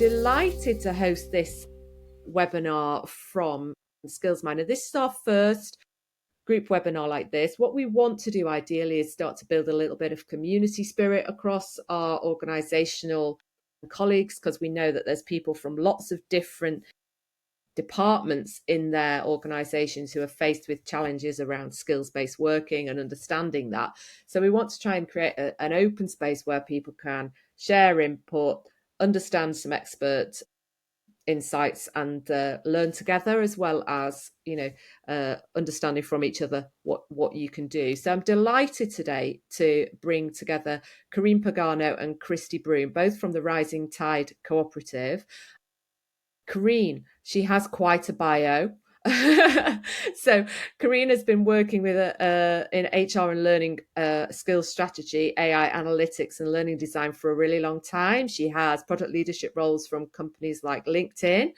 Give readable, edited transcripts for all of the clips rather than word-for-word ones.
delighted to host this webinar from Skillsminer. This is our first group webinar like this. What we want to do ideally is start to build a little bit of community spirit across our organisational colleagues, because we know that there's people from lots of different departments in their organisations who are faced with challenges around skills-based working and understanding that. So we want to try and create an open space where people can share input, understand some expert insights, and learn together, as well as understanding from each other what you can do. So I'm delighted today to bring together Koreen Pagano and Kristi Broom, both from the Rising Tide Cooperative. Koreen, she has quite a bio. So Koreen has been working with in HR and learning skills strategy, AI analytics and learning design for a really long time. She has product leadership roles from companies like LinkedIn,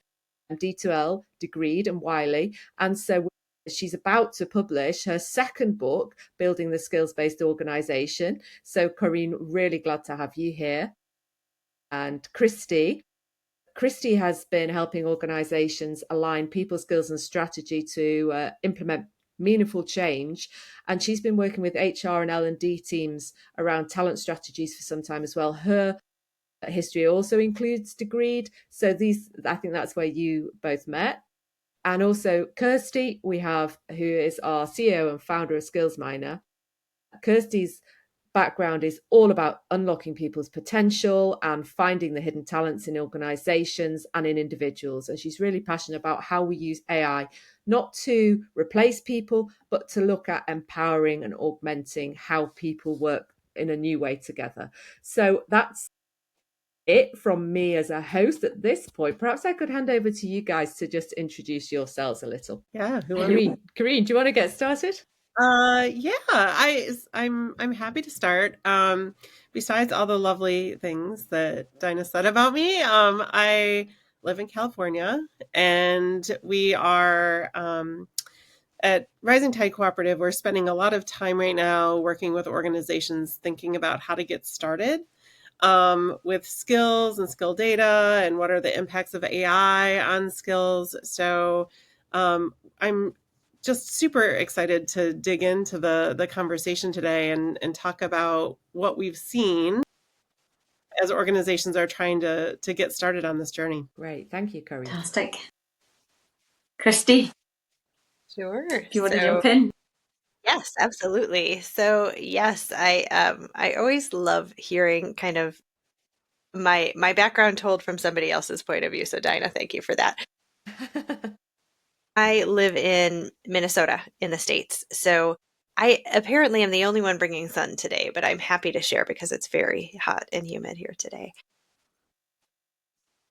D2L, Degreed and Wiley. And so she's about to publish her second book, Building the Skills-Based Organisation. So Koreen, really glad to have you here. And Kristi has been helping organisations align people, skills and strategy to implement meaningful change. And she's been working with HR and L&D teams around talent strategies for some time as well. Her history also includes Degreed. So I think that's where you both met. And also Kristi, who is our CEO and founder of Skillsminer. Kirsti's background is all about unlocking people's potential and finding the hidden talents in organizations and in individuals. And she's really passionate about how we use AI, not to replace people, but to look at empowering and augmenting how people work in a new way together. So that's it from me as a host at this point. Perhaps I could hand over to you guys to just introduce yourselves a little. Yeah. Koreen, do you want to get started? I'm happy to start. Besides all the lovely things that Dinah said about me, I live in California, and we are at Rising Tide Cooperative. We're spending a lot of time right now working with organizations thinking about how to get started with skills and skill data, and what are the impacts of AI on skills. So I'm just super excited to dig into the conversation today and talk about what we've seen as organizations are trying to get started on this journey. Great. Thank you, Koreen. Fantastic. Kristi? Sure. Do you want to jump in? Yes, absolutely. So yes, I always love hearing kind of my background told from somebody else's point of view. So Dinah, thank you for that. I live in Minnesota in the States. So I apparently am the only one bringing sun today, but I'm happy to share because it's very hot and humid here today.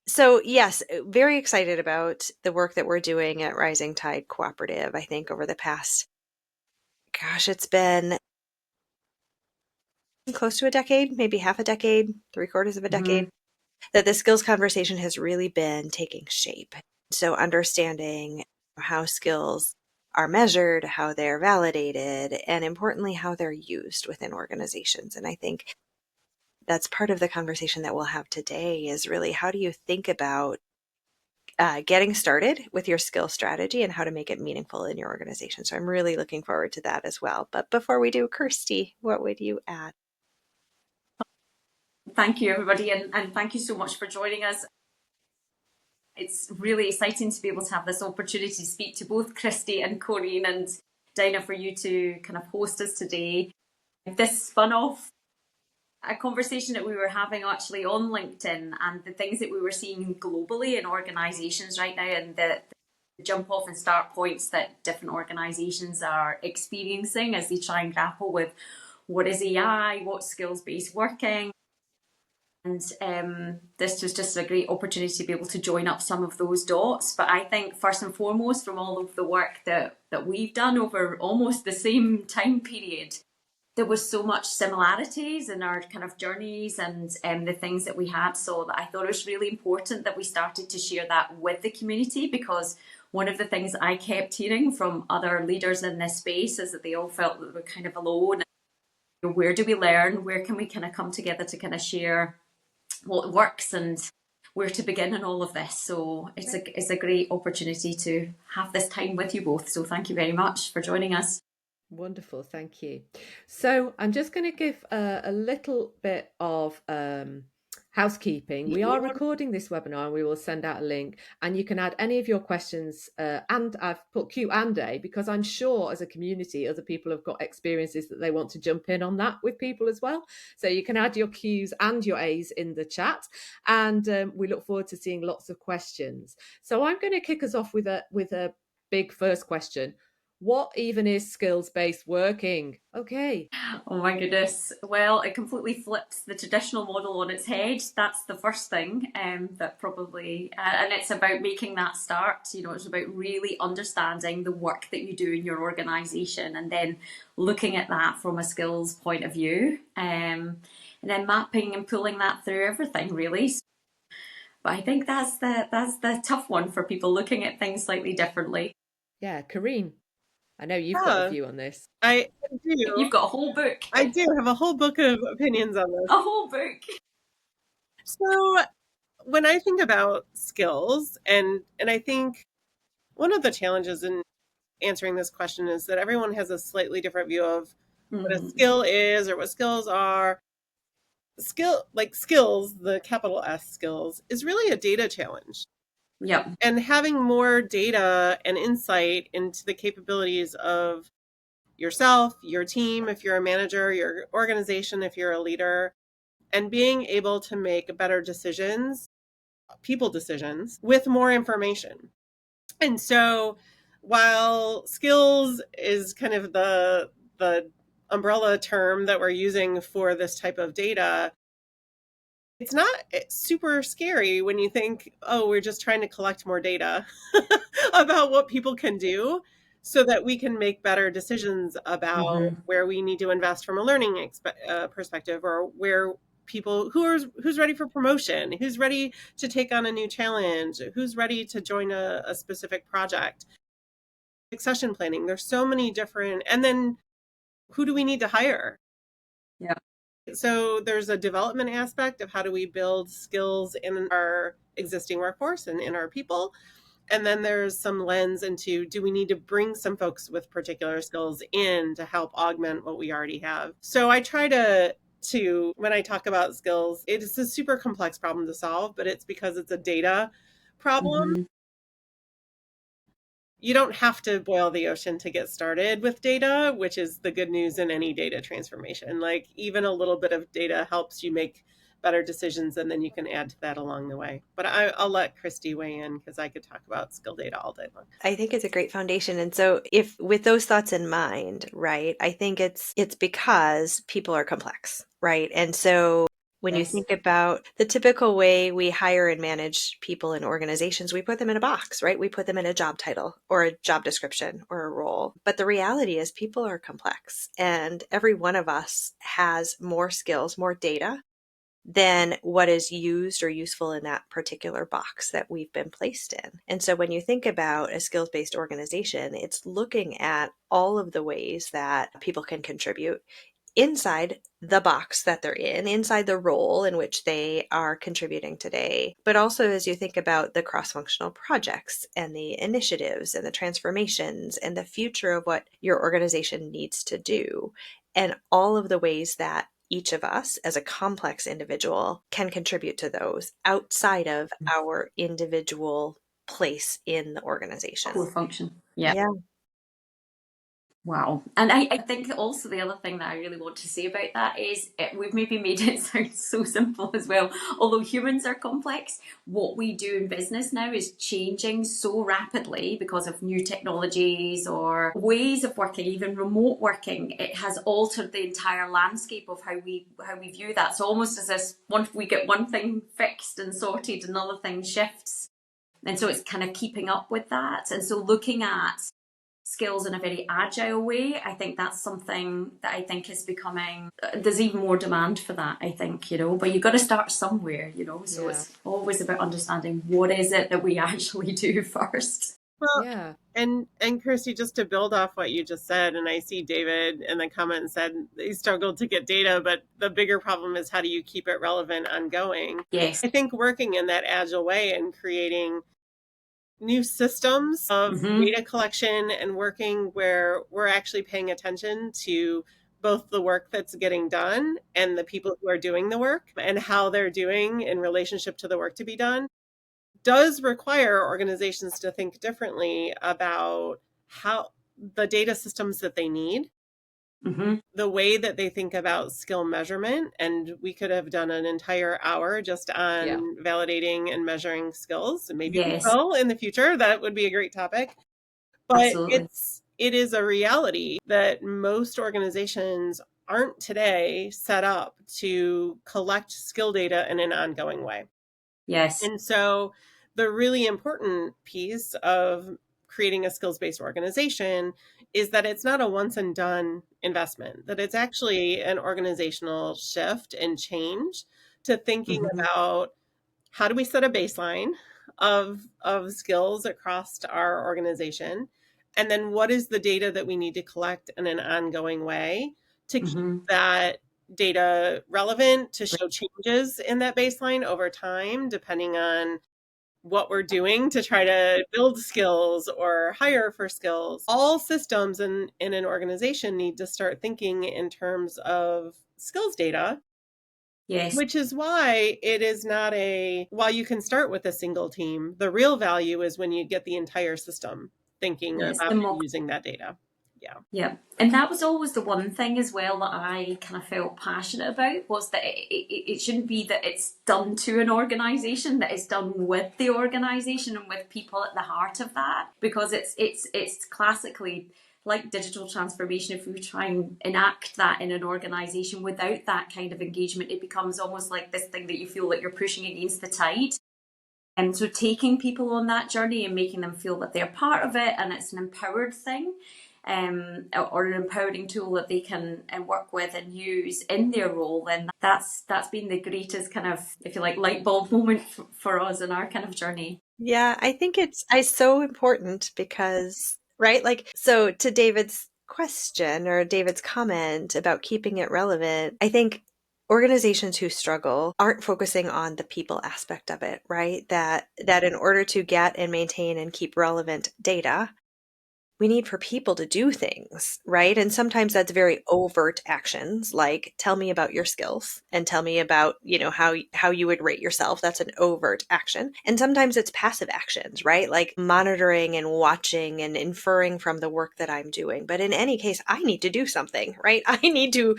So yes, very excited about the work that we're doing at Rising Tide Cooperative. I think over the past, it's been close to a decade, maybe half a decade, 3/4 of a decade, that the skills conversation has really been taking shape. So understanding how skills are measured, how they're validated, and importantly, how they're used within organizations. And I think that's part of the conversation that we'll have today is really, how do you think about getting started with your skill strategy and how to make it meaningful in your organization? So I'm really looking forward to that as well. But before we do, Kristi, what would you add? Thank you, everybody, and thank you so much for joining us. It's really exciting to be able to have this opportunity to speak to both Kristi and Koreen, and Dinah, for you to kind of host us today. This spun off a conversation that we were having actually on LinkedIn, and the things that we were seeing globally in organizations right now, and the jump off and start points that different organizations are experiencing as they try and grapple with what is AI, what's skills-based working. And this was just a great opportunity to be able to join up some of those dots. But I think first and foremost, from all of the work that we've done over almost the same time period, there was so much similarities in our kind of journeys and the things that we had. So that I thought it was really important that we started to share that with the community, because one of the things I kept hearing from other leaders in this space is that they all felt that they were kind of alone. Where do we learn? Where can we kind of come together to kind of share what works and where to begin in all of this. So it's a great opportunity to have this time with you both. So thank you very much for joining us. Wonderful, thank you. So I'm just going to give a little bit of housekeeping. We are recording this webinar and we will send out a link, and you can add any of your questions, and I've put Q&A because I'm sure as a community other people have got experiences that they want to jump in on that with people as well. So you can add your Q's and your A's in the chat, and we look forward to seeing lots of questions. So I'm going to kick us off with a big first question. What even is skills-based working? Okay. Oh my goodness. Well, it completely flips the traditional model on its head. That's the first thing that probably, and it's about making that start. It's about really understanding the work that you do in your organisation and then looking at that from a skills point of view, and then mapping and pulling that through everything, really. But I think that's the tough one for people looking at things slightly differently. Yeah, Koreen, I know you've got a view on this. I do. You've got a whole book. I do have a whole book of opinions on this. A whole book. So when I think about skills, and I think one of the challenges in answering this question is that everyone has a slightly different view of what a skill is or what skills are. Skills, the capital S skills, is really a data challenge. Yep. And having more data and insight into the capabilities of yourself, your team, if you're a manager, your organization, if you're a leader, and being able to make better decisions, people decisions, with more information. And so while skills is kind of the umbrella term that we're using for this type of data, it's not super scary when you think, oh, we're just trying to collect more data about what people can do so that we can make better decisions about where we need to invest from a learning perspective, or where people who's ready for promotion, who's ready to take on a new challenge, who's ready to join a specific project. Succession planning, there's so many different, and then who do we need to hire? Yeah. So there's a development aspect of how do we build skills in our existing workforce and in our people. And then there's some lens into, do we need to bring some folks with particular skills in to help augment what we already have? So I try to when I talk about skills, it is a super complex problem to solve, but it's because it's a data problem. You don't have to boil the ocean to get started with data, which is the good news in any data transformation. Like, even a little bit of data helps you make better decisions, and then you can add to that along the way. But I'll let Kristi weigh in because I could talk about skill data all day long. I think it's a great foundation. And so if with those thoughts in mind, right, I think it's because people are complex, right? And so when you think about the typical way we hire and manage people in organizations, we put them in a box, right? We put them in a job title or a job description or a role. But the reality is people are complex, and every one of us has more skills, more data than what is used or useful in that particular box that we've been placed in. And so when you think about a skills-based organization, it's looking at all of the ways that people can contribute inside the box that they're in, inside the role in which they are contributing today. But also as you think about the cross-functional projects and the initiatives and the transformations and the future of what your organization needs to do, and all of the ways that each of us as a complex individual can contribute to those outside of our individual place in the organization. Core function. Yeah. Wow. And I think also the other thing that I really want to say about that is we've maybe made it sound so simple as well. Although humans are complex, what we do in business now is changing so rapidly because of new technologies or ways of working, even remote working. It has altered the entire landscape of how we view that. So almost as if once we get one thing fixed and sorted, another thing shifts. And so it's kind of keeping up with that. And so looking at skills in a very agile way, I think that's something that I think is becoming, there's even more demand for that, I think, but you've got to start somewhere, so It's always about understanding what is it that we actually do first. Well, Yeah. and Kristi, just to build off what you just said, and I see David in the comments said he struggled to get data, but the bigger problem is how do you keep it relevant ongoing? Yes. I think working in that agile way and creating new systems of data collection and working where we're actually paying attention to both the work that's getting done and the people who are doing the work and how they're doing in relationship to the work to be done does require organizations to think differently about how the data systems that they need, the way that they think about skill measurement. And we could have done an entire hour just on validating and measuring skills. And maybe we Yes, will in the future. That would be a great topic. But absolutely. it is a reality that most organizations aren't today set up to collect skill data in an ongoing way. Yes. And so the really important piece of creating a skills-based organization is that it's not a once and done investment, that it's actually an organizational shift and change to thinking about how do we set a baseline of skills across our organization, and then what is the data that we need to collect in an ongoing way to keep that data relevant, to show changes in that baseline over time, depending on what we're doing to try to build skills or hire for skills. All systems in an organization need to start thinking in terms of skills data. Yes. Which is why it is not while you can start with a single team, the real value is when you get the entire system thinking Yes, about using that data. Yeah. Yeah. And that was always the one thing as well that I kind of felt passionate about, was that it shouldn't be that it's done to an organisation, that it's done with the organisation and with people at the heart of that. Because it's classically like digital transformation. If we try and enact that in an organisation without that kind of engagement, it becomes almost like this thing that you feel like you're pushing against the tide. And so taking people on that journey and making them feel that they're part of it and it's an empowered thing, or an empowering tool that they can work with and use in their role, then that's been the greatest kind of, if you like, light bulb moment for us in our kind of journey. Yeah, I think it's so important because, right, like, so to David's question or David's comment about keeping it relevant, I think organizations who struggle aren't focusing on the people aspect of it, right? That in order to get and maintain and keep relevant data, we need for people to do things, right? And sometimes that's very overt actions, like tell me about your skills and tell me about, how you would rate yourself. That's an overt action. And sometimes it's passive actions, right? Like monitoring and watching and inferring from the work that I'm doing. But in any case, I need to do something, right? I need to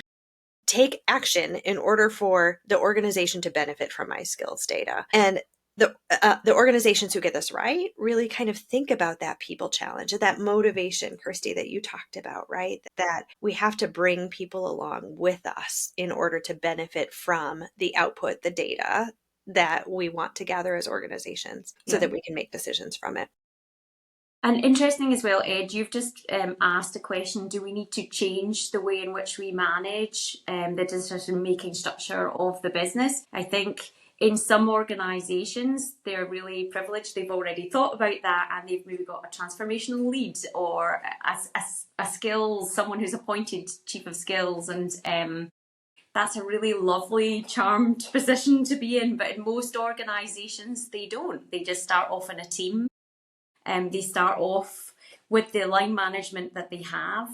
take action in order for the organization to benefit from my skills data. And the organizations who get this right really kind of think about that people challenge, that motivation, Kristi, that you talked about, right? That we have to bring people along with us in order to benefit from the output, the data that we want to gather as organizations so that we can make decisions from it. And interesting as well, Ed, you've just asked a question, do we need to change the way in which we manage the decision-making structure of the business? I think in some organisations, they're really privileged. They've already thought about that and they've maybe got a transformational lead or a skills, someone who's appointed chief of skills, and that's a really lovely, charmed position to be in. But in most organisations, they don't. They just start off in a team. They start off with the line management that they have,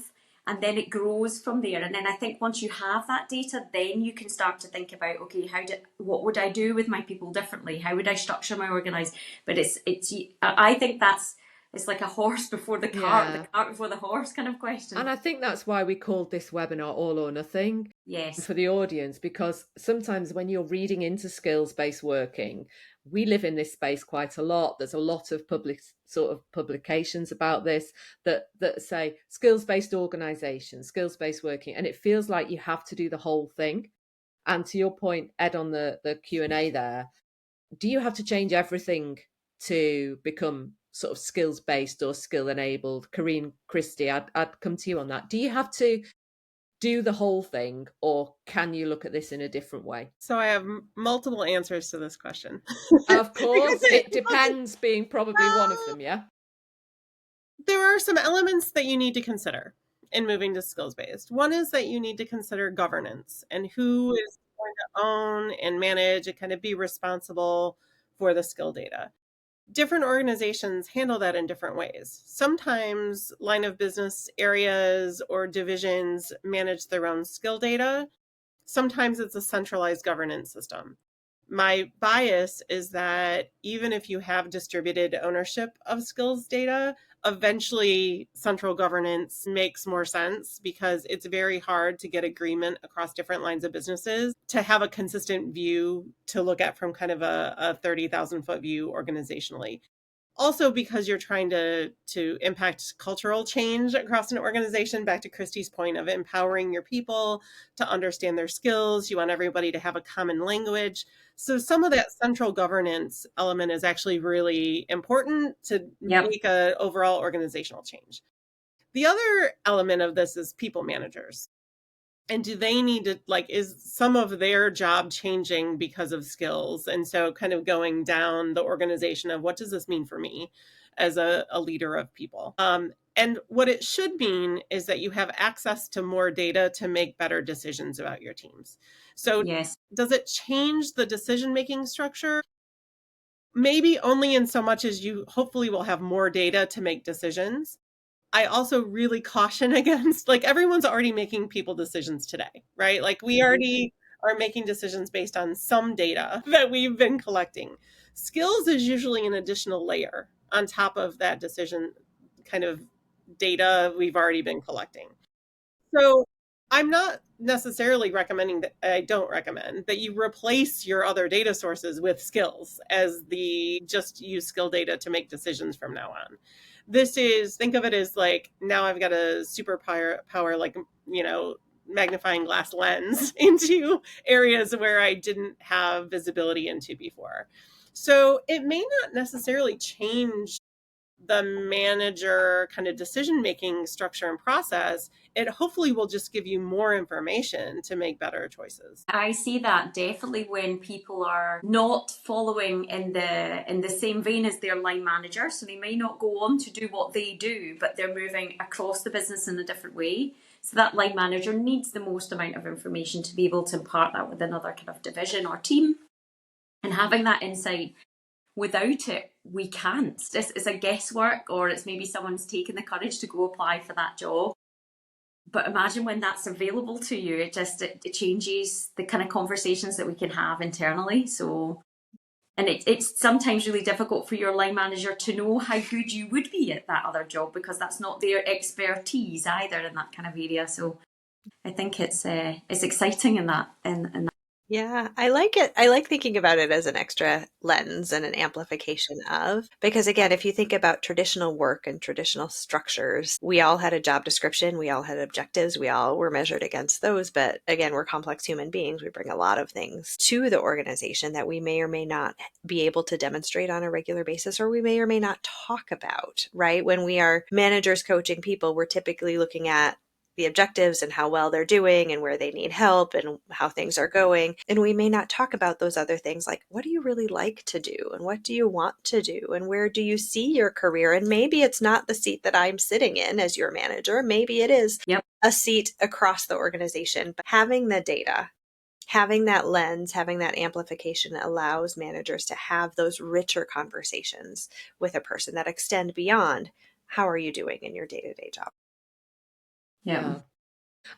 and then it grows from there. And then I think once you have that data, then you can start to think about, okay, what would I do with my people differently? How would I structure my organize? But I think it's like a horse before the cart, the cart before the horse kind of question. And I think that's why we called this webinar All or Nothing. Yes. For the audience, because sometimes when you're reading into skills-based working, we live in this space quite a lot. There's a lot of public sort of publications about this that say skills-based organization, skills-based working, and it feels like you have to do the whole thing. And to your point, Ed, on the Q&A there, do you have to change everything to become sort of skills-based or skill-enabled? Koreen, Kristi, I'd come to you on that. Do you have to do the whole thing, or can you look at this in a different way? So I have multiple answers to this question. Of course, it depends being probably one of them, yeah? there are some elements that you need to consider in moving to skills-based. One is that you need to consider governance and who is going to own and manage and kind of be responsible for the skill data. Different organizations handle that in different ways. Sometimes line of business areas or divisions manage their own skill data. Sometimes it's a centralized governance system. My bias is that even if you have distributed ownership of skills data, eventually central governance makes more sense because it's very hard to get agreement across different lines of businesses to have a consistent view to look at from kind of a 30,000 foot view organizationally. Also because you're trying to impact cultural change across an organization, back to Kristi's point of empowering your people to understand their skills. You want everybody to have a common language. So some of that central governance element is actually really important to make an overall organizational change. The other element of this is people managers. And do they need to, like, is some of their job changing because of skills? And so kind of going down the organization of what does this mean for me as a leader of people? And what it should mean is that you have access to more data to make better decisions about your teams. So does it change the decision-making structure? Maybe only in so much as you hopefully will have more data to make decisions. I also really caution against, like, everyone's already making people decisions today, right? Like, we already are making decisions based on some data that we've been collecting. Skills is usually an additional layer on top of that decision kind of data we've already been collecting. So I'm not necessarily recommending that, I don't recommend that you replace your other data sources with skills as the just use skill data to make decisions from now on. This is, think of it as like, now I've got a superpower, like, magnifying glass lens into areas where I didn't have visibility into before. So it may not necessarily change the manager kind of decision-making structure and process. It hopefully will just give you more information to make better choices. I see that definitely when people are not following in the same vein as their line manager. So they may not go on to do what they do, but they're moving across the business in a different way. So that line manager needs the most amount of information to be able to impart that with another kind of division or team. And having that insight, without it, we can't. It's a guesswork, or it's maybe someone's taken the courage to go apply for that job. But imagine when that's available to you, it changes the kind of conversations that we can have internally. So, and it's sometimes really difficult for your line manager to know how good you would be at that other job because that's not their expertise either in that kind of area. So I think it's exciting in that. Yeah, I like it. I like thinking about it as an extra lens and an amplification of, because again, if you think about traditional work and traditional structures, we all had a job description, we all had objectives, we all were measured against those. But again, we're complex human beings. We bring a lot of things to the organization that we may or may not be able to demonstrate on a regular basis, or we may or may not talk about, right? When we are managers coaching people, we're typically looking at the objectives and how well they're doing and where they need help and how things are going. And we may not talk about those other things like, what do you really like to do? And what do you want to do? And where do you see your career? And maybe it's not the seat that I'm sitting in as your manager. Maybe it is a seat across the organization. But having the data, having that lens, having that amplification allows managers to have those richer conversations with a person that extend beyond how are you doing in your day-to-day job. Yeah.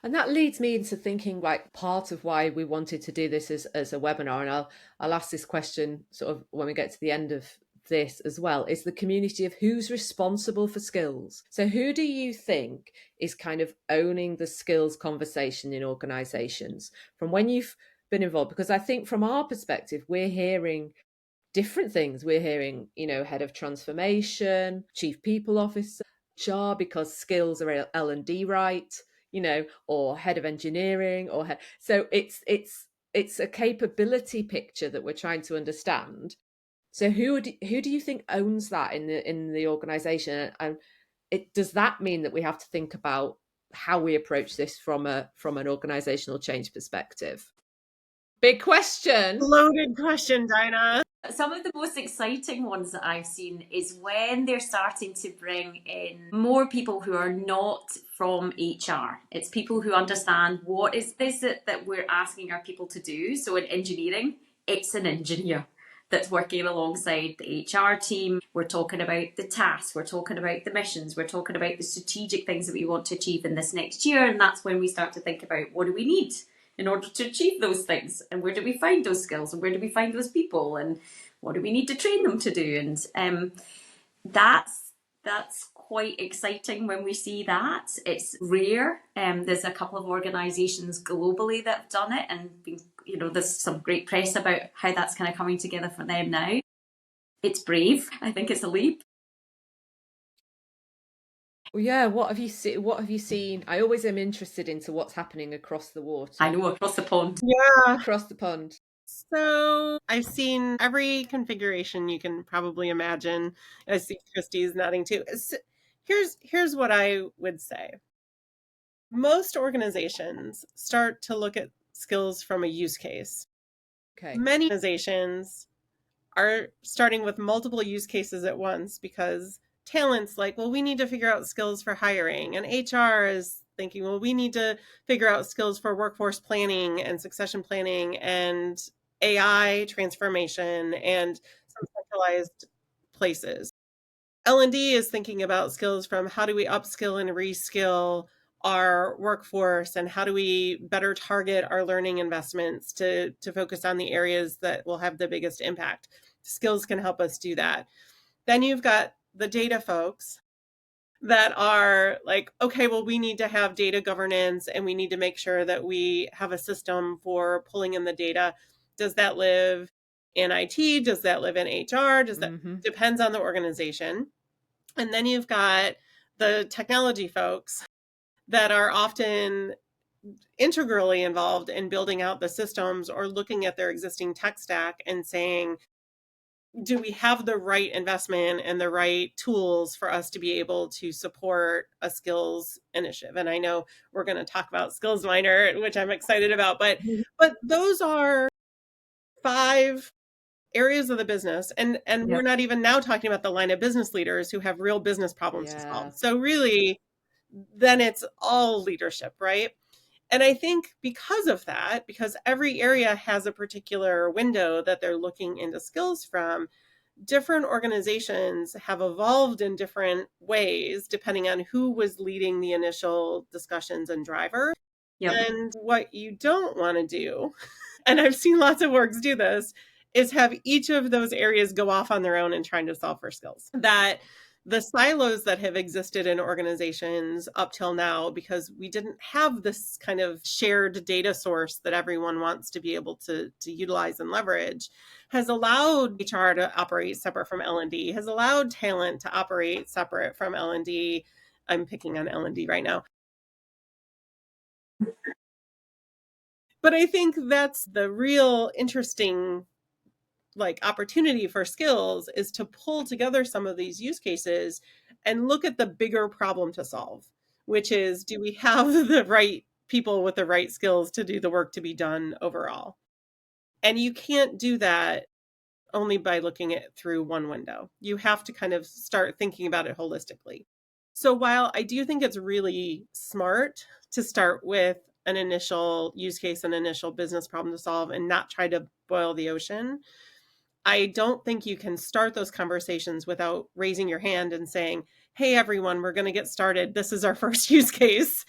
And that leads me into thinking, like, part of why we wanted to do this as a webinar, and I'll ask this question sort of when we get to the end of this as well, is the community of who's responsible for skills. So who do you think is kind of owning the skills conversation in organizations from when you've been involved? Because I think from our perspective, we're hearing different things. We're hearing, head of transformation, chief people officer, HR, because skills are L&D right, or head of engineering, so it's a capability picture that we're trying to understand. So who do you think owns that in the organization, and does that mean that we have to think about how we approach this from an organizational change perspective? Big question. Loaded question, Dinah. Some of the most exciting ones that I've seen is when they're starting to bring in more people who are not from HR. It's people who understand what is this that we're asking our people to do. So in engineering, it's an engineer that's working alongside the HR team. We're talking about the tasks, we're talking about the missions, we're talking about the strategic things that we want to achieve in this next year. And that's when we start to think about what do we need in order to achieve those things, and where do we find those skills, and where do we find those people, and what do we need to train them to do. And that's quite exciting when we see that. It's rare. There's a couple of organisations globally that have done it, and there's some great press about how that's kind of coming together for them now. It's brave. I think it's a leap. Well, yeah. What have you seen? What have you seen? I always am interested into what's happening across the water. I know, across the pond. Yeah. Across the pond. So I've seen every configuration you can probably imagine. I see Kristi's nodding too. Here's what I would say. Most organizations start to look at skills from a use case. Okay. Many organizations are starting with multiple use cases at once because talent's like, well, we need to figure out skills for hiring. And HR is thinking, well, we need to figure out skills for workforce planning and succession planning and AI transformation and some centralized places. L&D is thinking about skills from how do we upskill and reskill our workforce, and how do we better target our learning investments to focus on the areas that will have the biggest impact. Skills can help us do that. Then you've got the data folks that are like, okay, well, we need to have data governance and we need to make sure that we have a system for pulling in the data. Does that live in IT? Does that live in HR? Does that depends on the organization. And then you've got the technology folks that are often integrally involved in building out the systems or looking at their existing tech stack and saying, do we have the right investment and the right tools for us to be able to support a skills initiative? And I know we're going to talk about Skillsminer, which I'm excited about, but those are 5 areas of the business. And we're not even now talking about the line of business leaders who have real business problems to solve. So really, then it's all leadership, right? And I think because of that, because every area has a particular window that they're looking into skills from, different organizations have evolved in different ways depending on who was leading the initial discussions and driver. And what you don't want to do, and I've seen lots of orgs do this, is have each of those areas go off on their own and trying to solve for skills. That the silos that have existed in organizations up till now, because we didn't have this kind of shared data source that everyone wants to be able to utilize and leverage, has allowed HR to operate separate from L&D, has allowed talent to operate separate from L&D. I'm picking on L&D right now. But I think that's the real interesting opportunity for skills, is to pull together some of these use cases and look at the bigger problem to solve, which is, do we have the right people with the right skills to do the work to be done overall? And you can't do that only by looking at through one window. You have to kind of start thinking about it holistically. So while I do think it's really smart to start with an initial use case, an initial business problem to solve, and not try to boil the ocean, I don't think you can start those conversations without raising your hand and saying, hey, everyone, we're going to get started. This is our first use case.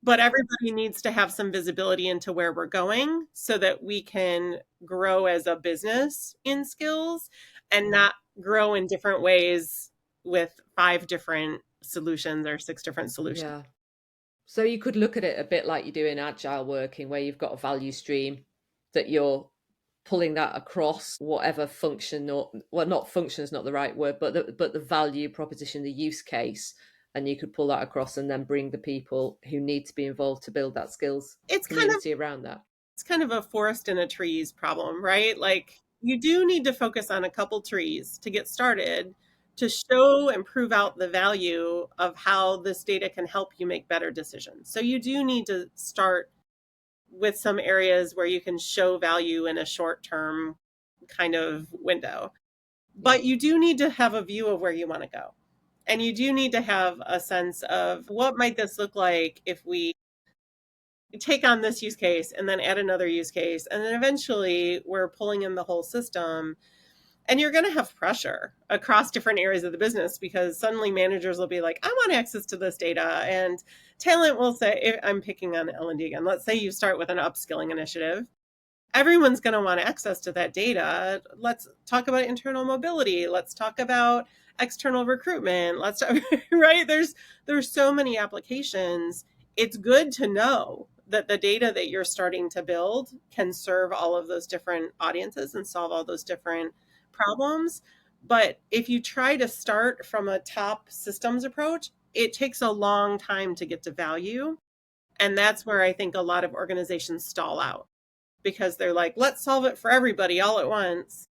But everybody needs to have some visibility into where we're going so that we can grow as a business in skills and not grow in different ways with 5 different solutions or 6 different solutions. Yeah. So you could look at it a bit like you do in agile working, where you've got a value stream that you're pulling that across whatever function, or well, not function is not the right word, but the value proposition, the use case, and you could pull that across and then bring the people who need to be involved to build that skills community around that. It's kind of a forest and a trees problem, right? Like, you do need to focus on a couple trees to get started, to show and prove out the value of how this data can help you make better decisions. So you do need to start with some areas where you can show value in a short-term kind of window. But you do need to have a view of where you want to go. And you do need to have a sense of what might this look like if we take on this use case and then add another use case. And then eventually we're pulling in the whole system. And you're going to have pressure across different areas of the business because suddenly managers will be like, I want access to this data. And talent will say, I'm picking on L&D again. Let's say you start with an upskilling initiative. Everyone's going to want access to that data. Let's talk about internal mobility. Let's talk about external recruitment. Let's talk, right? There's so many applications. It's good to know that the data that you're starting to build can serve all of those different audiences and solve all those different problems. But if you try to start from a top systems approach, it takes a long time to get to value. And that's where I think a lot of organizations stall out because they're like, let's solve it for everybody all at once.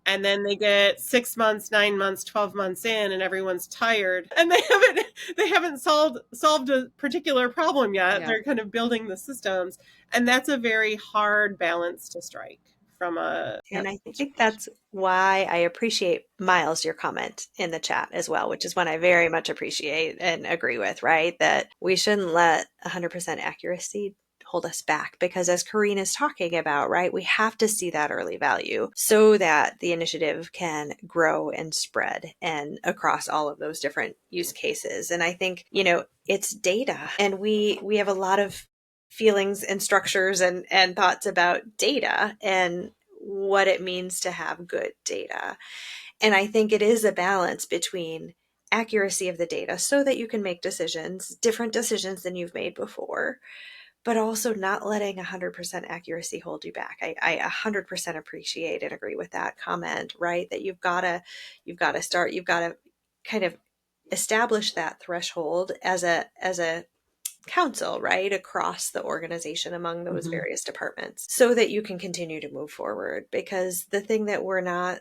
And then they get 6 months, 9 months, 12 months in and everyone's tired and they haven't solved a particular problem yet. Yeah. They're kind of building the systems. And that's a very hard balance to strike. And I think that's why I appreciate, Miles, your comment in the chat as well, which is one I very much appreciate and agree with, right? That we shouldn't let 100% accuracy hold us back because as Koreen is talking about, right, we have to see that early value so that the initiative can grow and spread and across all of those different use cases. And I think, it's data and we have a lot of feelings and structures and thoughts about data and what it means to have good data. And I think it is a balance between accuracy of the data so that you can make decisions, different decisions than you've made before, but also not letting 100% accuracy hold you back. I 100% appreciate and agree with that comment, right? That you've got to kind of establish that threshold as a council, right, across the organization among those various departments so that you can continue to move forward. Because the thing that we're not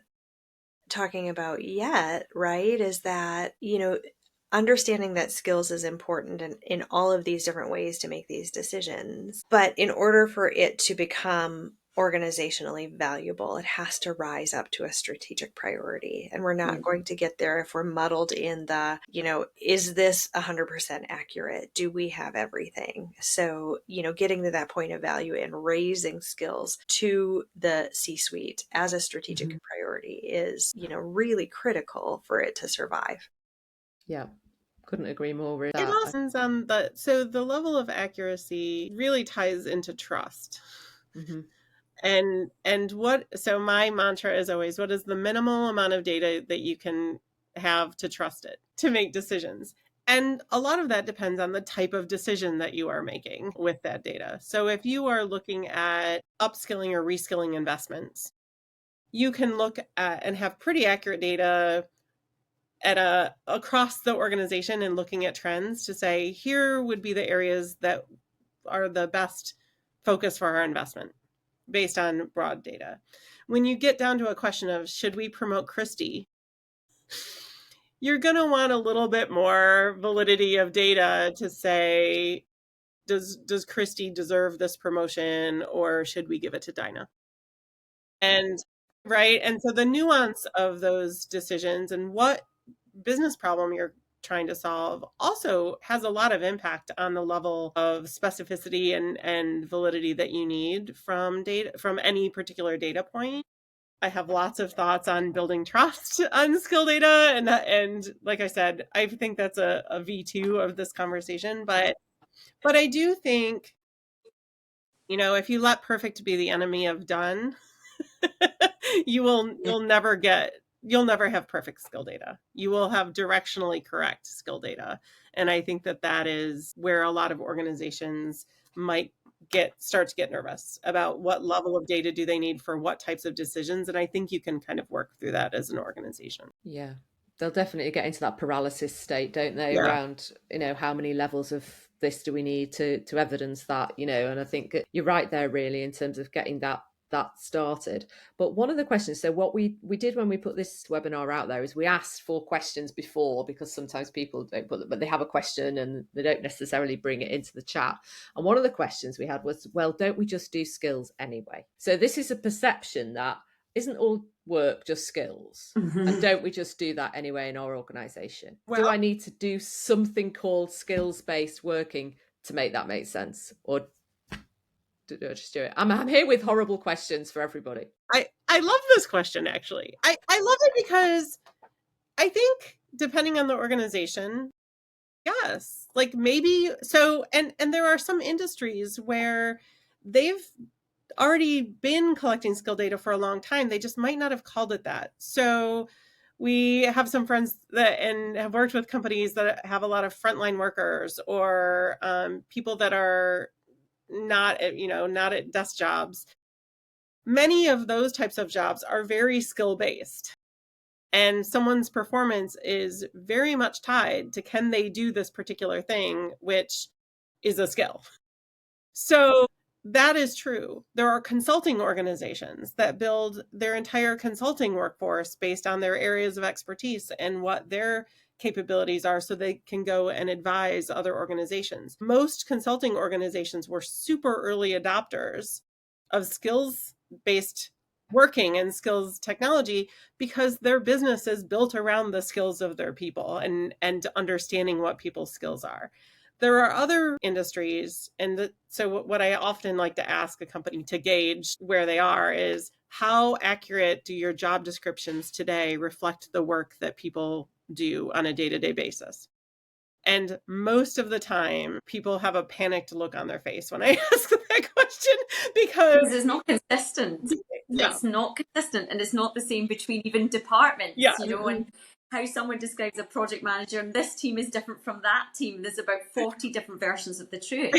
talking about yet, right, is that, understanding that skills is important in all of these different ways to make these decisions. But in order for it to become organizationally valuable, it has to rise up to a strategic priority. And we're not going to get there if we're muddled in the, is this 100% accurate? Do we have everything? So, getting to that point of value and raising skills to the C-suite as a strategic priority is, really critical for it to survive. Yeah. Couldn't agree more with that. It also depends on the level of accuracy really ties into trust. And so my mantra is always, what is the minimal amount of data that you can have to trust it to make decisions? And a lot of that depends on the type of decision that you are making with that data. So if you are looking at upskilling or reskilling investments, you can look at and have pretty accurate data across the organization and looking at trends to say, here would be the areas that are the best focus for our investment based on broad data. When you get down to a question of, should we promote Kristi? You're going to want a little bit more validity of data to say, does Kristi deserve this promotion or should we give it to Dinah? And right. And so the nuance of those decisions and what business problem you're trying to solve also has a lot of impact on the level of specificity and validity that you need from data, from any particular data point. I have lots of thoughts on building trust on skill data. And like I said, I think that's a V2 of this conversation. But I do think, if you let perfect be the enemy of done, you'll never have perfect skill data. You will have directionally correct skill data. And I think that is where a lot of organizations might start to get nervous about what level of data do they need for what types of decisions. And I think you can kind of work through that as an organization. Yeah. They'll definitely get into that paralysis state, don't they? Yeah. Around, how many levels of this do we need to evidence that, and I think you're right there really in terms of getting that started. But one of the questions, so what we did when we put this webinar out there is we asked for questions before, because sometimes people don't put them, but they have a question and they don't necessarily bring it into the chat. And one of the questions we had was, well, don't we just do skills anyway? So this is a perception that isn't all work just skills? Mm-hmm. And don't we just do that anyway in our organization? Well, Do I need to do something called skills-based working to make that make sense? Or do I just do it? I'm here with horrible questions for everybody. I love this question, actually. I love it because I think depending on the organization, yes, like maybe so, and there are some industries where they've already been collecting skill data for a long time. They just might not have called it that. So we have some friends that and have worked with companies that have a lot of frontline workers or people that are not at, not at desk jobs. Many of those types of jobs are very skill based. And someone's performance is very much tied to can they do this particular thing, which is a skill. So that is true. There are consulting organizations that build their entire consulting workforce based on their areas of expertise and what their capabilities are so they can go and advise other organizations. Most consulting organizations were super early adopters of skills-based working and skills technology because their business is built around the skills of their people and understanding what people's skills are. There are other industries, and so what I often like to ask a company to gauge where they are is how accurate do your job descriptions today reflect the work that people do on a day-to-day basis? And most of the time, people have a panicked look on their face when I ask that question because it's not consistent. Yeah. It's not consistent, and it's not the same between even departments, Yeah. and how someone describes a project manager and this team is different from that team. There's about 40 different versions of the truth,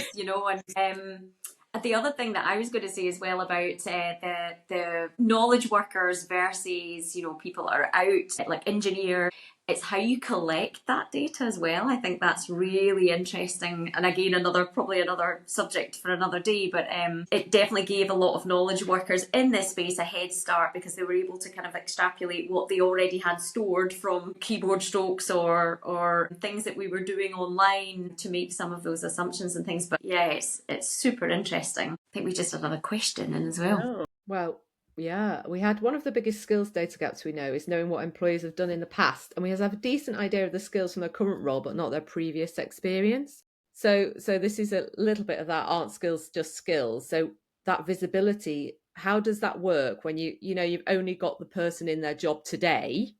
and the other thing that I was going to say as well about the knowledge workers versus people are out like engineer, it's how you collect that data as well. I think that's really interesting, and again probably another subject for another day, but it definitely gave a lot of knowledge workers in this space a head start because they were able to kind of extrapolate what they already had stored from keyboard strokes or things that we were doing online to make some of those assumptions and things. But yeah, it's super interesting. I think we just had another question in as well. Oh. Well, yeah, we had one of the biggest skills data gaps we know is knowing what employees have done in the past, and we have a decent idea of the skills from their current role, but not their previous experience. So this is a little bit of that. Aren't skills just skills? So that visibility, how does that work when you've only got the person in their job today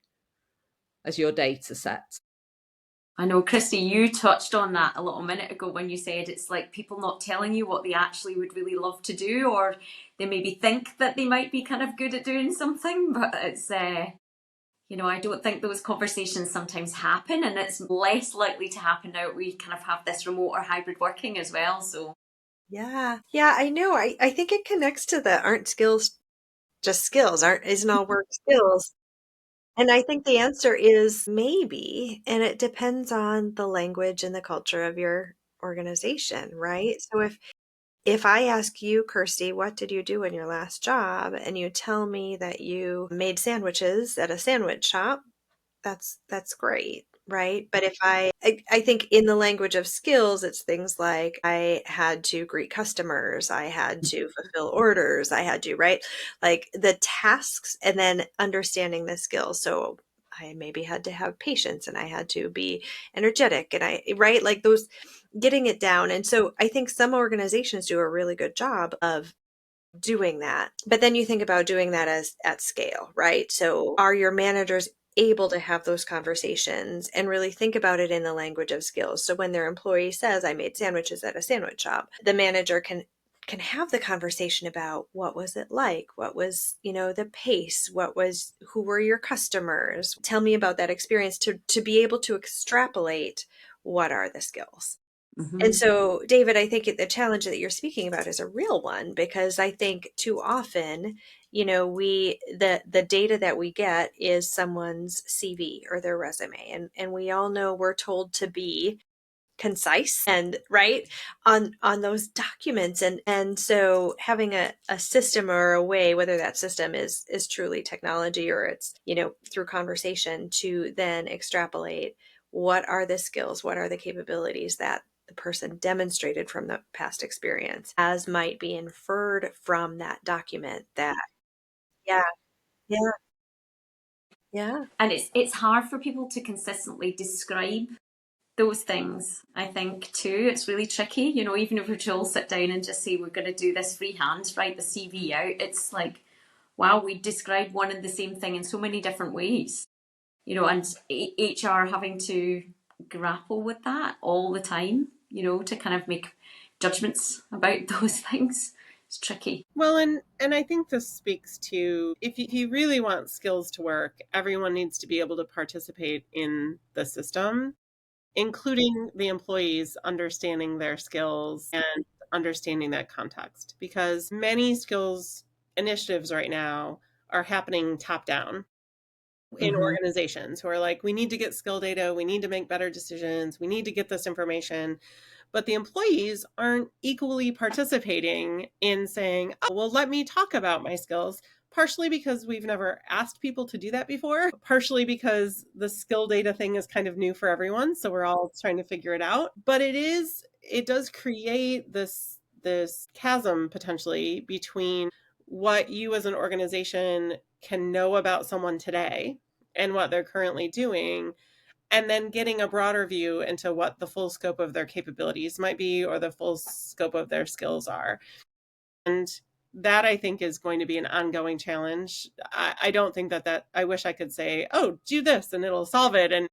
as your data set? I know, Kristi, you touched on that a little minute ago when you said it's like people not telling you what they actually would really love to do, or they maybe think that they might be kind of good at doing something, but it's, I don't think those conversations sometimes happen, and it's less likely to happen now we kind of have this remote or hybrid working as well. So Yeah, I know. I think it connects to the aren't skills just skills? Isn't all work skills? And I think the answer is maybe, and it depends on the language and the culture of your organization, right? So if I ask you, Kirsty, what did you do in your last job, and you tell me that you made sandwiches at a sandwich shop, that's great, right? But if I think in the language of skills, it's things like I had to greet customers, I had to fulfill orders, I had to, right? Like the tasks and then understanding the skills. So I maybe had to have patience and I had to be energetic and right? Like those getting it down. And so I think some organizations do a really good job of doing that. But then you think about doing that as at scale, right? So are your managers able to have those conversations and really think about it in the language of skills? So when their employee says, I made sandwiches at a sandwich shop, the manager can have the conversation about what was it like? What was, the pace? Who were your customers? Tell me about that experience to be able to extrapolate what are the skills. And so, David, I think the challenge that you're speaking about is a real one because I think too often, the data that we get is someone's CV or their resume, and we all know we're told to be concise and right on those documents, and so having a system or a way, whether that system is truly technology or it's through conversation, to then extrapolate what are the skills, what are the capabilities that the person demonstrated from the past experience as might be inferred from that document. That yeah Yeah. Yeah. And it's hard for people to consistently describe those things, I think, too. It's really tricky, you know, even if we all sit down and just say we're going to do this freehand, write the CV out, it's like, wow, we describe one and the same thing in so many different ways, you know, and HR having to grapple with that all the time, you know, to kind of make judgments about those things. It's tricky. Well, and I think this speaks to if you really want skills to work, everyone needs to be able to participate in the system, including the employees understanding their skills and understanding that context. Because many skills initiatives right now are happening top down in organizations who are like, we need to get skill data, we need to make better decisions, we need to get this information. But the employees aren't equally participating in saying, oh, well, let me talk about my skills, partially because we've never asked people to do that before, partially because the skill data thing is kind of new for everyone. So we're all trying to figure it out. But it does create this chasm potentially between what you as an organization can know about someone today and what they're currently doing, and then getting a broader view into what the full scope of their capabilities might be or the full scope of their skills are. And that I think is going to be an ongoing challenge. I don't think that I wish I could say, oh, do this and it'll solve it. And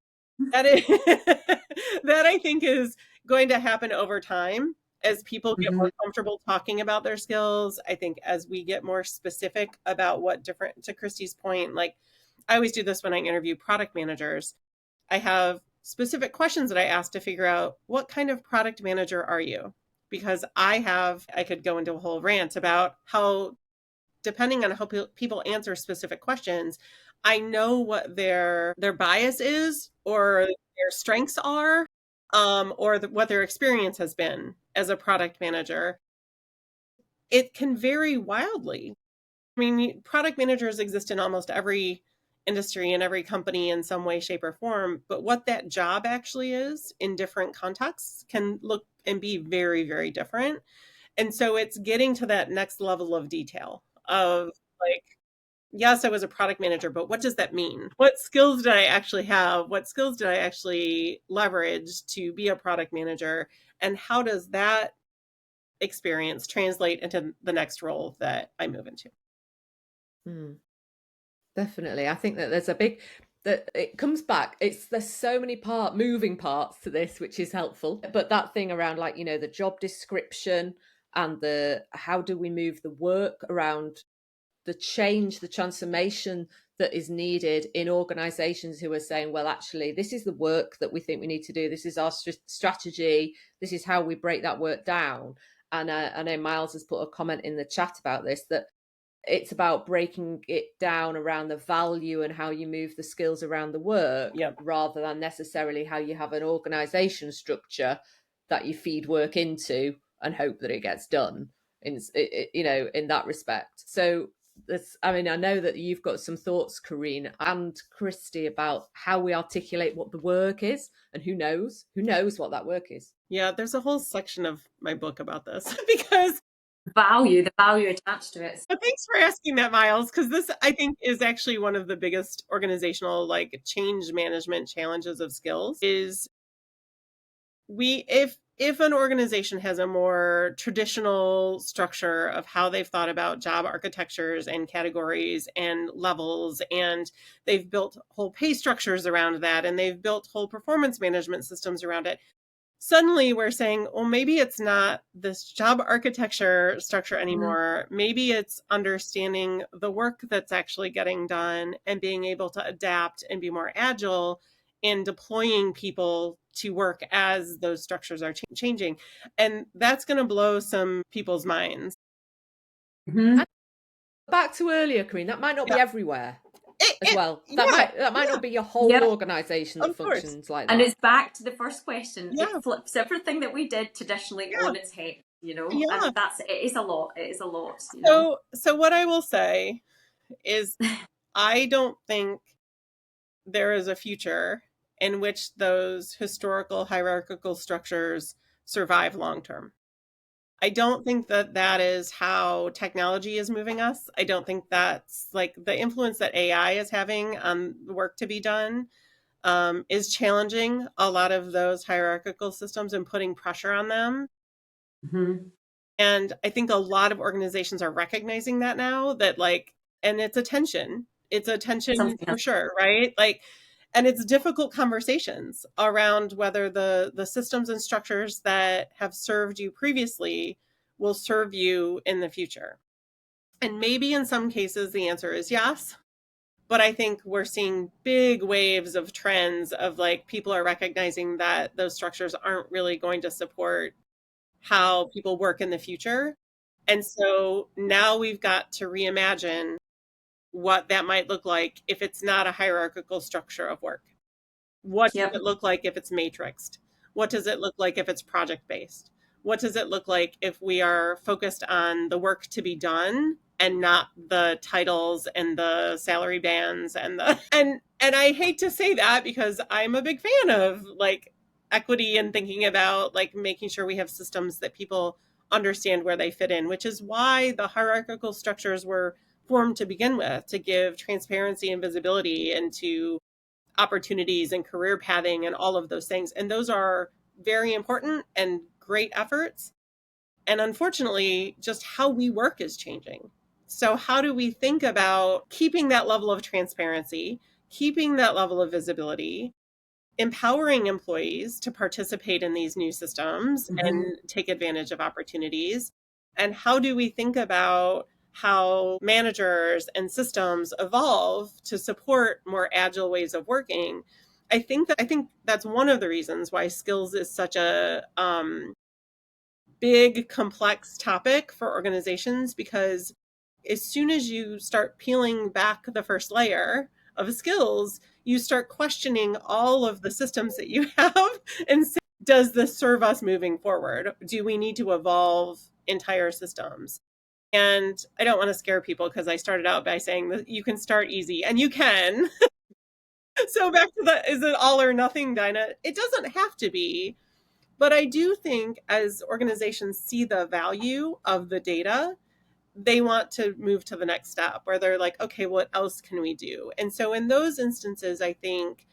that is that I think is going to happen over time as people get more comfortable talking about their skills. I think as we get more specific about what different, to Kristi's point, like I always do this when I interview product managers. I have specific questions that I ask to figure out what kind of product manager are you? Because I could go into a whole rant about how, depending on how people answer specific questions, I know what their bias is or their strengths are, or what their experience has been as a product manager. It can vary wildly. I mean, product managers exist in almost every industry and every company in some way, shape, or form. But what that job actually is in different contexts can look and be very, very different. And so it's getting to that next level of detail of like, yes, I was a product manager, but what does that mean? What skills did I actually have? What skills did I actually leverage to be a product manager? And how does that experience translate into the next role that I move into? Definitely. I think that there's that it comes back. There's so many moving parts to this, which is helpful. But that thing around, like, you know, the job description and how do we move the work around the change, the transformation that is needed in organizations who are saying, well, actually, this is the work that we think we need to do. This is our strategy. This is how we break that work down. And I know Miles has put a comment in the chat about this, that it's about breaking it down around the value and how you move the skills around the work, rather than necessarily how you have an organization structure that you feed work into and hope that it gets done in that respect. So I know that you've got some thoughts, Koreen and Kristi, about how we articulate what the work is, and who knows what that work is. Yeah, there's a whole section of my book about this because the value attached to it. But thanks for asking that, Miles, because this, I think, is actually one of the biggest organizational like change management challenges of skills is if an organization has a more traditional structure of how they've thought about job architectures and categories and levels, and they've built whole pay structures around that, and they've built whole performance management systems around it, suddenly we're saying, well, maybe it's not this job architecture structure anymore. Maybe it's understanding the work that's actually getting done and being able to adapt and be more agile in deploying people to work as those structures are changing. And that's going to blow some people's minds. Back to earlier, Koreen, that might not be everywhere. As well, that might not be your whole organization that functions like that. And it's back to the first question. It flips everything that we did traditionally on its head, you know. And it is a lot. It is a lot. You know? So what I will say is, I don't think there is a future in which those historical hierarchical structures survive long term. I don't think that that is how technology is moving us. I don't think that's like the influence that AI is having on the work to be done is challenging a lot of those hierarchical systems and putting pressure on them. Mm-hmm. And I think a lot of organizations are recognizing that now, that like, and it's a tension. It's a tension Something for else. sure, right? Like, and it's difficult conversations around whether the systems and structures that have served you previously will serve you in the future. And maybe in some cases the answer is yes. But I think we're seeing big waves of trends of like people are recognizing that those structures aren't really going to support how people work in the future. And so now we've got to reimagine what that might look like if it's not a hierarchical structure of work. What does Yep. it look like if it's matrixed? What does it look like if it's project based? What does it look like if we are focused on the work to be done and not the titles and the salary bands and the and I hate to say that because I'm a big fan of like equity and thinking about like making sure we have systems that people understand where they fit in, which is why the hierarchical structures were formed to begin with, to give transparency and visibility into opportunities and career pathing and all of those things. And those are very important and great efforts. And unfortunately, just how we work is changing. So, how do we think about keeping that level of transparency, keeping that level of visibility, empowering employees to participate in these new systems Mm-hmm. and take advantage of opportunities? And how do we think about how managers and systems evolve to support more agile ways of working? I think that's one of the reasons why skills is such a big, complex topic for organizations, because as soon as you start peeling back the first layer of skills, you start questioning all of the systems that you have and say, does this serve us moving forward? Do we need to evolve entire systems? And I don't want to scare people because I started out by saying that you can start easy, and you can. So back to the, is it all or nothing, Dinah? It doesn't have to be. But I do think as organizations see the value of the data, they want to move to the next step where they're like, okay, what else can we do? And so in those instances, I think,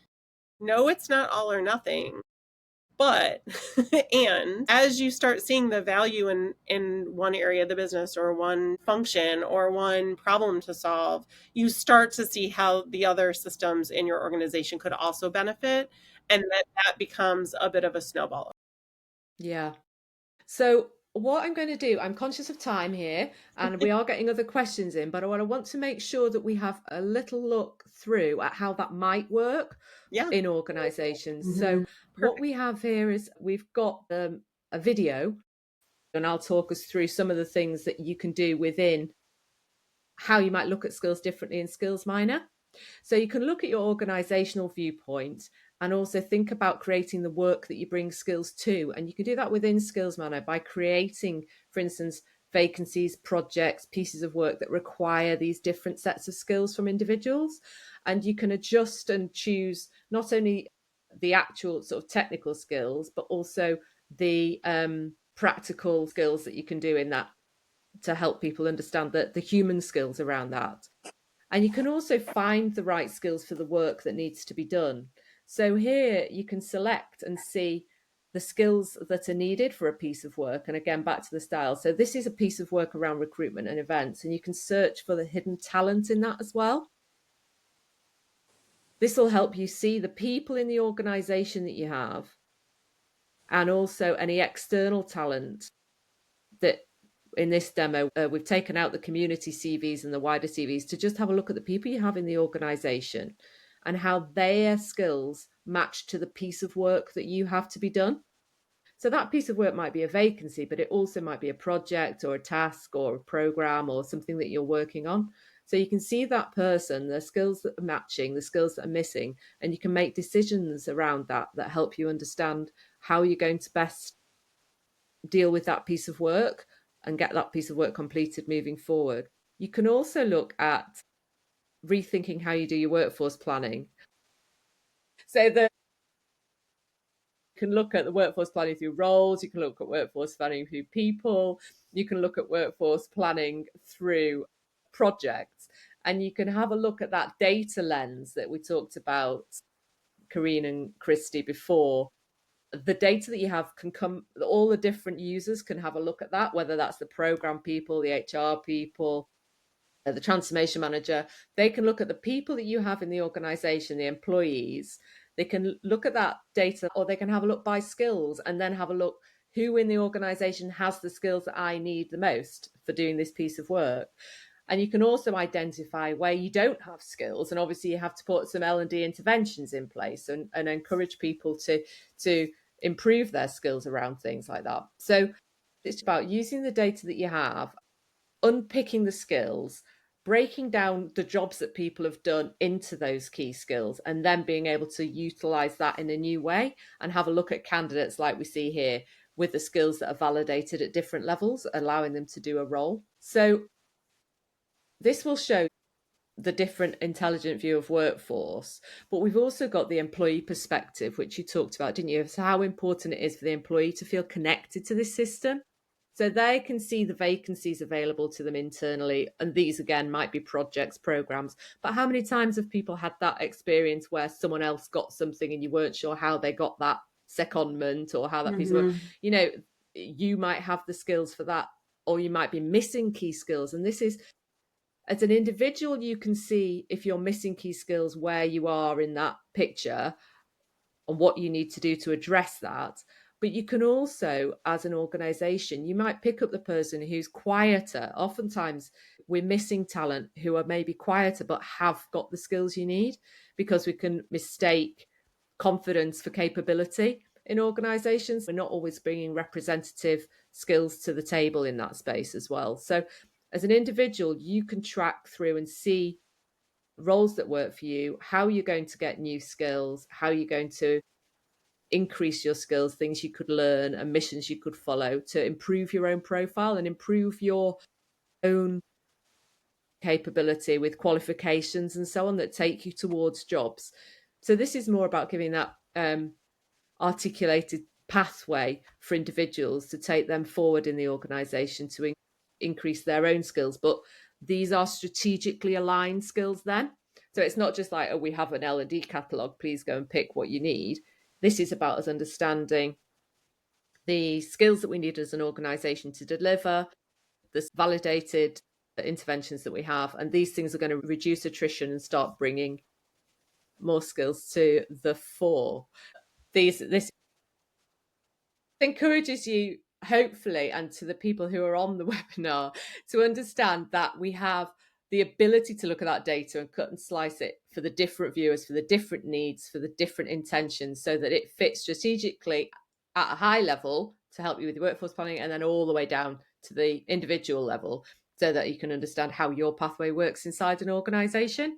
no, it's not all or nothing. But, and as you start seeing the value in one area of the business or one function or one problem to solve, you start to see how the other systems in your organization could also benefit. And that becomes a bit of a snowball. Yeah. So what I'm going to do, I'm conscious of time here and we are getting other questions in, but I want to make sure that we have a little look through at how that might work Yeah. in organizations. Mm-hmm. So what Perfect. we have here is we've got a video, and I'll talk us through some of the things that you can do within how you might look at skills differently in Skillsminer. So you can look at your organizational viewpoint and also think about creating the work that you bring skills to. And you can do that within Skillsminer by creating, for instance, vacancies, projects, pieces of work that require these different sets of skills from individuals. And you can adjust and choose not only the actual sort of technical skills, but also the practical skills that you can do in that to help people understand the human skills around that. And you can also find the right skills for the work that needs to be done. So here you can select and see the skills that are needed for a piece of work. And again, back to the style. So this is a piece of work around recruitment and events, and you can search for the hidden talent in that as well. This will help you see the people in the organization that you have and also any external talent that in this demo, we've taken out the community CVs and the wider CVs to just have a look at the people you have in the organization and how their skills match to the piece of work that you have to be done. So that piece of work might be a vacancy, but it also might be a project or a task or a program or something that you're working on. So you can see that person, the skills that are matching, the skills that are missing, and you can make decisions around that help you understand how you're going to best deal with that piece of work and get that piece of work completed moving forward. You can also look at rethinking how you do your workforce planning. So You can look at the workforce planning through roles, you can look at workforce planning through people, you can look at workforce planning through projects, and you can have a look at that data lens that we talked about, Koreen and Kristi, before. The data that you have can come, all the different users can have a look at that, whether that's the program people, the HR people, the transformation manager. They can look at the people that you have in the organization, the employees. They can look at that data, or they can have a look by skills and then have a look who in the organization has the skills that I need the most for doing this piece of work. And you can also identify where you don't have skills, and obviously you have to put some L&D interventions in place and encourage people to improve their skills around things like that. So it's about using the data that you have, unpicking the skills, breaking down the jobs that people have done into those key skills, and then being able to utilize that in a new way and have a look at candidates like we see here with the skills that are validated at different levels, allowing them to do a role. So this will show the different intelligent view of workforce, but we've also got the employee perspective, which you talked about, didn't you? So how important it is for the employee to feel connected to this system, so they can see the vacancies available to them internally. And these, again, might be projects, programs. But how many times have people had that experience where someone else got something and you weren't sure how they got that secondment or how that piece of work, you might have the skills for that, or you might be missing key skills. And this is, as an individual, you can see if you're missing key skills, where you are in that picture and what you need to do to address that. But you can also, as an organization, you might pick up the person who's quieter. Oftentimes we're missing talent who are maybe quieter but have got the skills you need, because we can mistake confidence for capability in organizations. We're not always bringing representative skills to the table in that space as well. So as an individual, you can track through and see roles that work for you, how you're going to get new skills, how you're going to increase your skills, things you could learn and missions you could follow to improve your own profile and improve your own capability with qualifications and so on that take you towards jobs. So this is more about giving that articulated pathway for individuals to take them forward in the organization to increase their own skills. But these are strategically aligned skills then. So it's not just like, oh, we have an L&D catalogue, please go and pick what you need. This is about us understanding the skills that we need as an organization to deliver the validated interventions that we have. And these things are going to reduce attrition and start bringing more skills to the fore. This encourages you, hopefully, and to the people who are on the webinar, to understand that we have the ability to look at that data and cut and slice it for the different viewers, for the different needs, for the different intentions, so that it fits strategically at a high level to help you with your workforce planning, and then all the way down to the individual level, so that you can understand how your pathway works inside an organization.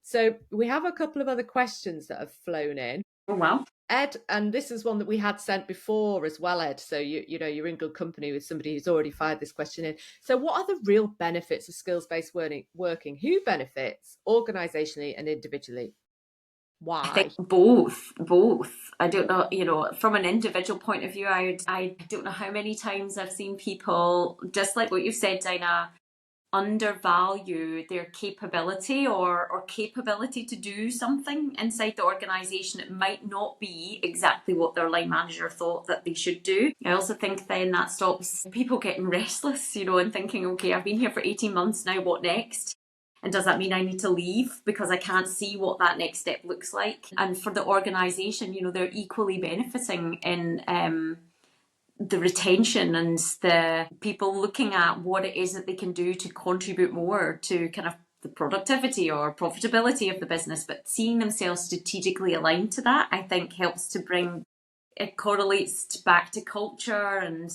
So we have a couple of other questions that have flown in. Oh, wow. Ed, and this is one that we had sent before as well, Ed. So you know you're in good company with somebody who's already fired this question in. So what are the real benefits of skills-based working? Who benefits organizationally and individually? Why? I think both. I don't know, from an individual point of view, I don't know how many times I've seen people, just like what you said, Dinah, undervalue their capability or capability to do something inside the organisation. It might not be exactly what their line manager thought that they should do. I also think then that stops people getting restless, and thinking, okay, I've been here for 18 months now, what next? And does that mean I need to leave because I can't see what that next step looks like? And for the organisation, they're equally benefiting in the retention and the people looking at what it is that they can do to contribute more to kind of the productivity or profitability of the business, but seeing themselves strategically aligned to that, I think helps to bring, it correlates back to culture, and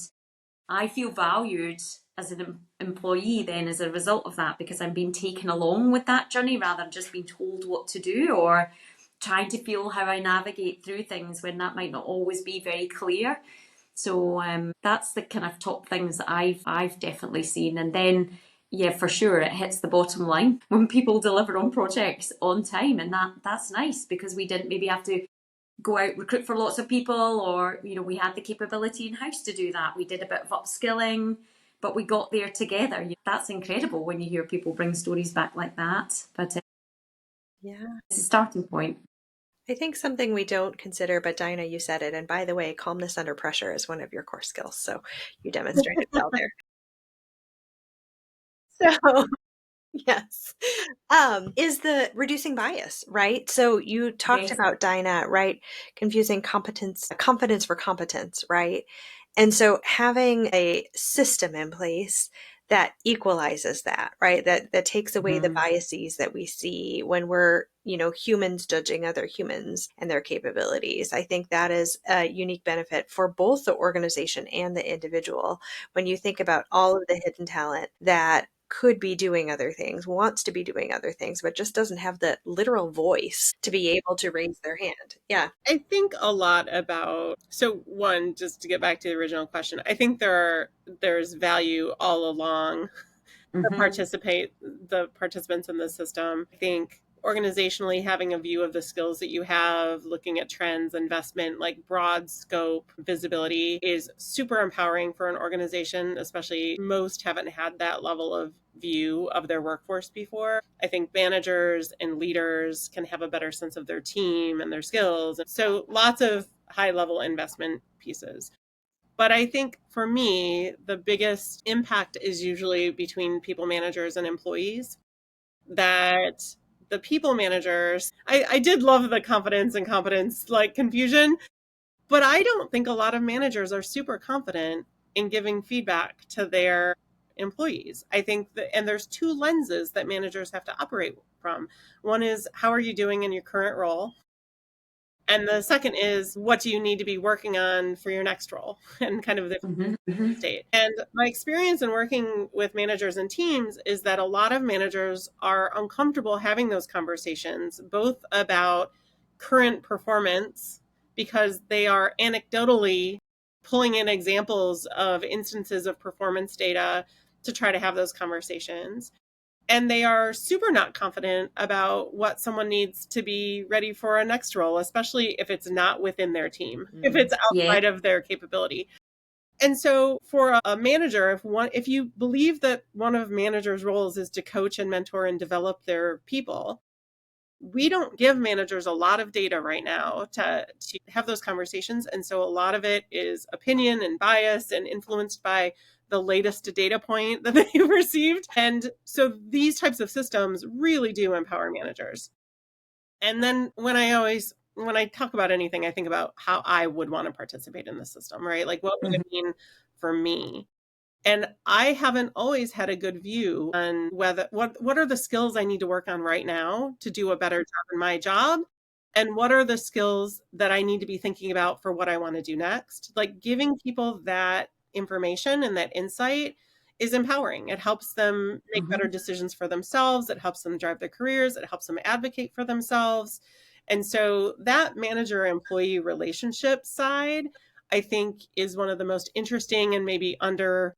I feel valued as an employee then as a result of that, because I'm being taken along with that journey rather than just being told what to do or trying to feel how I navigate through things when that might not always be very clear. So that's the kind of top things that I've definitely seen. And then, yeah, for sure, it hits the bottom line when people deliver on projects on time. And that's nice, because we didn't maybe have to go out, recruit for lots of people, or, we had the capability in-house to do that. We did a bit of upskilling, but we got there together. That's incredible when you hear people bring stories back like that. But Yeah. it's a starting point. I think something we don't consider, but Dinah, you said it. And by the way, calmness under pressure is one of your core skills. So you demonstrated well there. So yes. Is the reducing bias, right? So you talked Yes. about Dinah, right? Confusing confidence for competence, right? And so having a system in place that equalizes that, right? That takes away the biases that we see when we're, humans judging other humans and their capabilities. I think that is a unique benefit for both the organization and the individual. When you think about all of the hidden talent that could be doing other things, wants to be doing other things, but just doesn't have the literal voice to be able to raise their hand. Yeah. I think a lot about, so one, just to get back to the original question, I think there's value all along the participants in the system. I think organizationally having a view of the skills that you have, looking at trends, investment, like broad scope visibility is super empowering for an organization, especially most haven't had that level of view of their workforce before. I think managers and leaders can have a better sense of their team and their skills. So lots of high level investment pieces. But I think for me, the biggest impact is usually between people managers and employees. That the people managers, I did love the confidence and competence like confusion, but I don't think a lot of managers are super confident in giving feedback to their employees. I think that, and there's two lenses that managers have to operate from. One is, how are you doing in your current role? And the second is, what do you need to be working on for your next role and kind of the state. And my experience in working with managers and teams is that a lot of managers are uncomfortable having those conversations, both about current performance, because they are anecdotally pulling in examples of instances of performance data to try to have those conversations. And they are super not confident about what someone needs to be ready for a next role, especially if it's not within their team, if it's outside of their capability. And so for a manager, if you believe that one of managers' roles is to coach and mentor and develop their people, we don't give managers a lot of data right now to have those conversations. And so a lot of it is opinion and bias and influenced by the latest data point that they've received. And so these types of systems really do empower managers. And then when I talk about anything, I think about how I would want to participate in the system, right? Like, what would it mean for me? And I haven't always had a good view on what are the skills I need to work on right now to do a better job in my job, and what are the skills that I need to be thinking about for what I want to do next. Like, giving people that information and that insight is empowering. It helps them make better decisions for themselves. It helps them drive their careers. It helps them advocate for themselves. And so that manager-employee relationship side, I think, is one of the most interesting and maybe under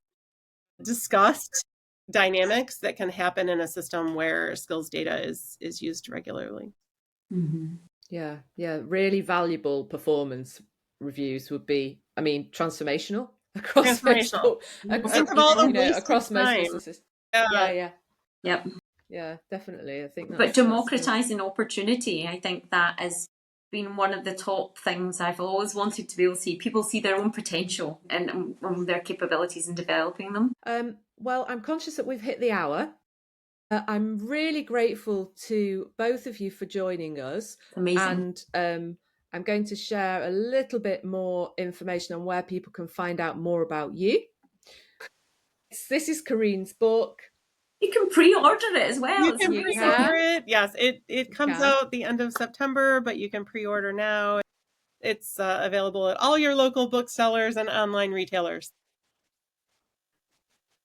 discussed dynamics that can happen in a system where skills data is used regularly. Yeah, really valuable performance reviews would be, transformational across most Think of all the across most time. businesses. Yep. Yeah, definitely. I think But democratizing opportunity, I think that has been one of the top things I've always wanted to be able to see. People see their own potential and their capabilities in developing them. Well, I'm conscious that we've hit the hour. I'm really grateful to both of you for joining us. Amazing. And I'm going to share a little bit more information on where people can find out more about you. This is Koreen's book. You can pre-order it as well. You can pre-order it. Yes, it comes out the end of September, but you can pre-order now. It's available at all your local booksellers and online retailers.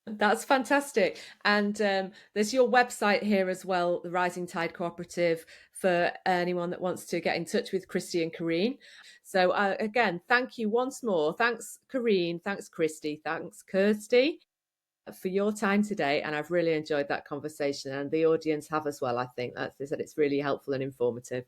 That's fantastic. And there's your website here as well, the Rising Tide Cooperative, for anyone that wants to get in touch with Kristi and Koreen. So again, thank you once more. Thanks, Koreen. Thanks, Kristi. Thanks, Kirsty, for your time today. And I've really enjoyed that conversation, and the audience have as well. I think that it's really helpful and informative.